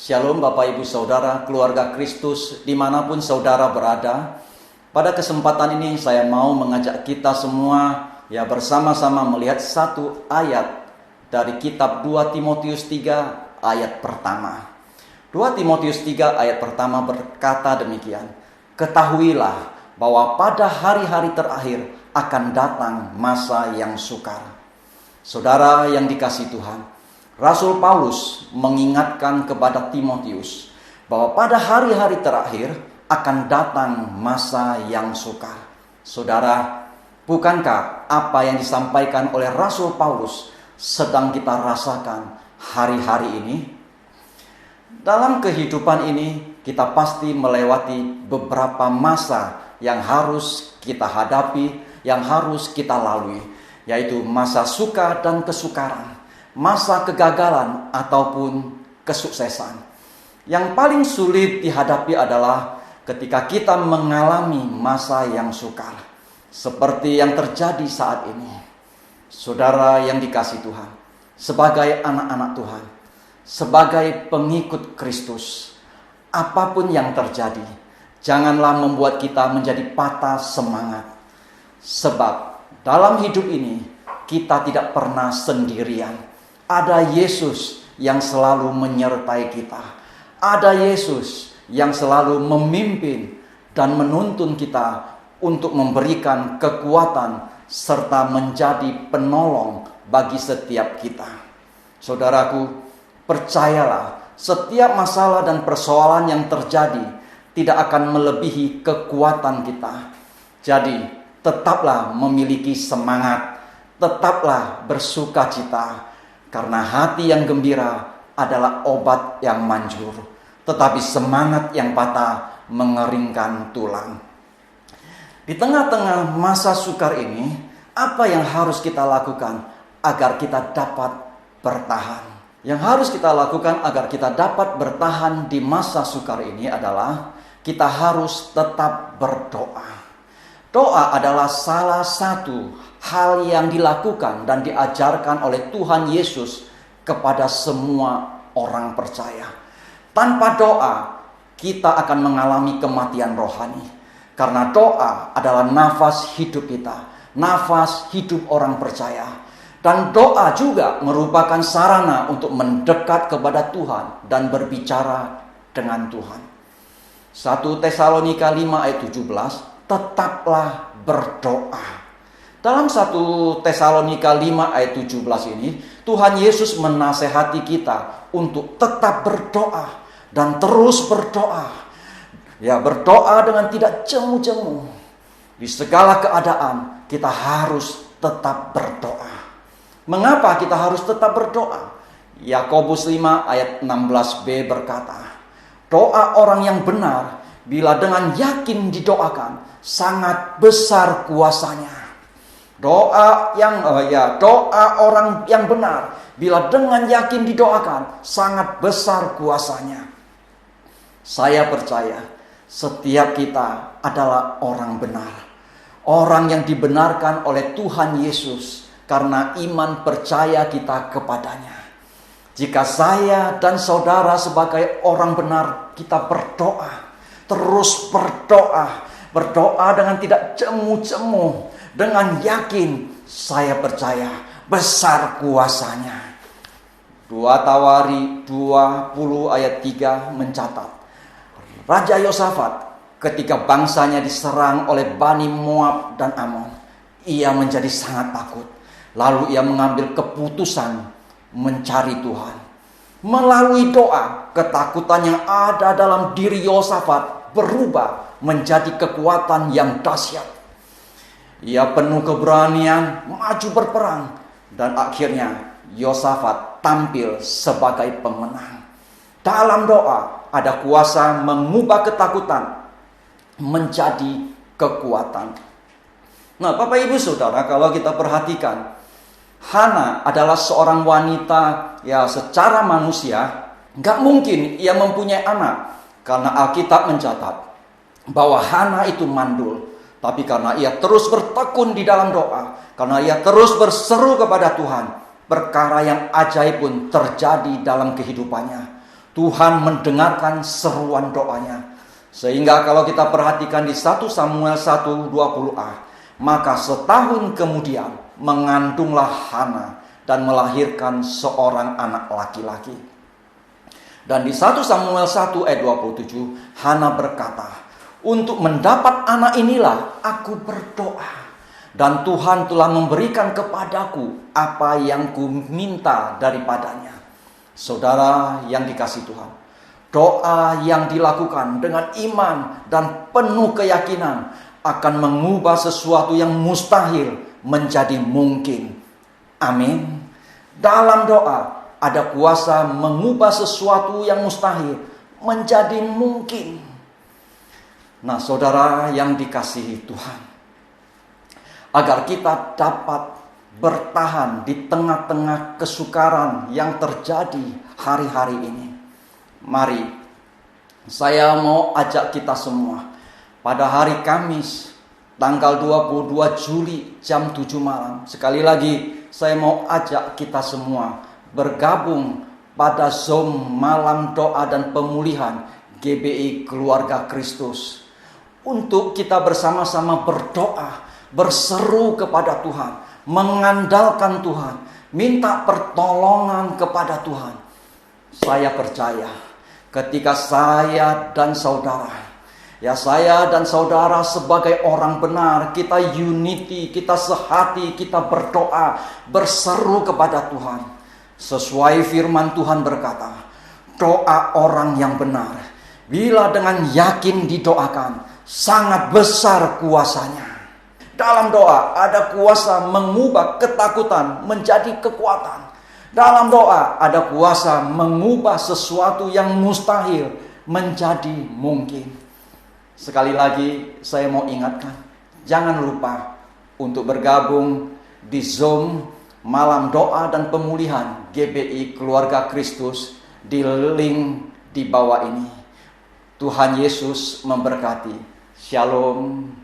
Shalom Bapak Ibu Saudara, keluarga Kristus dimanapun saudara berada. Pada kesempatan ini saya mau mengajak kita semua bersama-sama melihat satu ayat dari kitab 2 Timotius 3 ayat pertama. 2 Timotius 3 ayat pertama berkata demikian, "Ketahuilah bahwa pada hari-hari terakhir akan datang masa yang sukar." Saudara yang dikasihi Tuhan, Rasul Paulus mengingatkan kepada Timotius bahwa pada hari-hari terakhir akan datang masa yang sukar. Saudara, bukankah apa yang disampaikan oleh Rasul Paulus sedang kita rasakan hari-hari ini? Dalam kehidupan ini kita pasti melewati beberapa masa yang harus kita hadapi, yang harus kita lalui, yaitu masa suka dan kesukaran, masa kegagalan ataupun kesuksesan. Yang paling sulit dihadapi adalah ketika kita mengalami masa yang sukar, seperti yang terjadi saat ini. Saudara yang dikasihi Tuhan, sebagai anak-anak Tuhan, sebagai pengikut Kristus, apapun yang terjadi, janganlah membuat kita menjadi patah semangat. Sebab dalam hidup ini kita tidak pernah sendirian. Ada Yesus yang selalu menyertai kita. Ada Yesus yang selalu memimpin dan menuntun kita untuk memberikan kekuatan serta menjadi penolong bagi setiap kita. Saudaraku, percayalah, setiap masalah dan persoalan yang terjadi tidak akan melebihi kekuatan kita. Jadi, tetaplah memiliki semangat, tetaplah bersukacita. Karena hati yang gembira adalah obat yang manjur, tetapi semangat yang patah mengeringkan tulang. Di tengah-tengah masa sukar ini, apa yang harus kita lakukan agar kita dapat bertahan? Yang harus kita lakukan agar kita dapat bertahan di masa sukar ini adalah kita harus tetap berdoa. Doa adalah salah satu hal yang dilakukan dan diajarkan oleh Tuhan Yesus kepada semua orang percaya. Tanpa doa, kita akan mengalami kematian rohani. Karena doa adalah nafas hidup kita, nafas hidup orang percaya. Dan doa juga merupakan sarana untuk mendekat kepada Tuhan dan berbicara dengan Tuhan. 1 Tesalonika 5 ayat 17, tetaplah berdoa. Dalam 1 Tesalonika 5 ayat 17 ini, Tuhan Yesus menasehati kita untuk tetap berdoa dan terus berdoa. Berdoa dengan tidak jemu-jemu. Di segala keadaan kita harus tetap berdoa. Mengapa kita harus tetap berdoa? Yakobus 5 ayat 16b berkata, doa orang yang benar bila dengan yakin didoakan sangat besar kuasanya. Doa orang yang benar bila dengan yakin didoakan sangat besar kuasanya. Saya percaya setiap kita adalah orang benar, orang yang dibenarkan oleh Tuhan Yesus karena iman percaya kita kepadanya. Jika saya dan saudara sebagai orang benar, kita berdoa, terus berdoa dengan tidak jemu-jemu, dengan yakin, saya percaya besar kuasanya. 2 Tawari 20 ayat 3 mencatat, Raja Yosafat ketika bangsanya diserang oleh Bani Moab dan Amon, ia menjadi sangat takut. Lalu ia mengambil keputusan mencari Tuhan. Melalui doa, ketakutan yang ada dalam diri Yosafat berubah menjadi kekuatan yang dahsyat. Ia penuh keberanian maju berperang dan akhirnya Yosafat tampil sebagai pemenang. Dalam doa ada kuasa mengubah ketakutan menjadi kekuatan. Nah, Bapak Ibu Saudara, kalau kita perhatikan, Hana adalah seorang wanita secara manusia gak mungkin ia mempunyai anak, karena Alkitab mencatat bahwa Hana itu mandul. Tapi karena ia terus bertekun di dalam doa, karena ia terus berseru kepada Tuhan, perkara yang ajaib pun terjadi dalam kehidupannya. Tuhan mendengarkan seruan doanya. Sehingga kalau kita perhatikan di 1 Samuel 1:20a, maka setahun kemudian mengandunglah Hana dan melahirkan seorang anak laki-laki. Dan di 1 Samuel 1:27, Hana berkata, untuk mendapat anak inilah aku berdoa. Dan Tuhan telah memberikan kepadaku apa yang ku minta daripadanya. Saudara yang dikasihi Tuhan, doa yang dilakukan dengan iman dan penuh keyakinan akan mengubah sesuatu yang mustahil menjadi mungkin. Amin. Dalam doa ada kuasa mengubah sesuatu yang mustahil menjadi mungkin. Nah, saudara yang dikasihi Tuhan, agar kita dapat bertahan di tengah-tengah kesukaran yang terjadi hari-hari ini, mari saya mau ajak kita semua pada hari Kamis tanggal 22 Juli jam 7 malam. Sekali lagi saya mau ajak kita semua bergabung pada Zoom malam doa dan pemulihan GBI Keluarga Kristus, untuk kita bersama-sama berdoa, berseru kepada Tuhan, mengandalkan Tuhan, minta pertolongan kepada Tuhan. Saya percaya ketika saya dan saudara sebagai orang benar, kita unity, kita sehati, kita berdoa, berseru kepada Tuhan. Sesuai firman Tuhan berkata, doa orang yang benar, bila dengan yakin didoakan, sangat besar kuasanya. Dalam doa ada kuasa mengubah ketakutan menjadi kekuatan. Dalam doa ada kuasa mengubah sesuatu yang mustahil menjadi mungkin. Sekali lagi saya mau ingatkan, jangan lupa untuk bergabung di Zoom malam doa dan pemulihan GBI Keluarga Kristus di link di bawah ini. Tuhan Yesus memberkati. Shalom.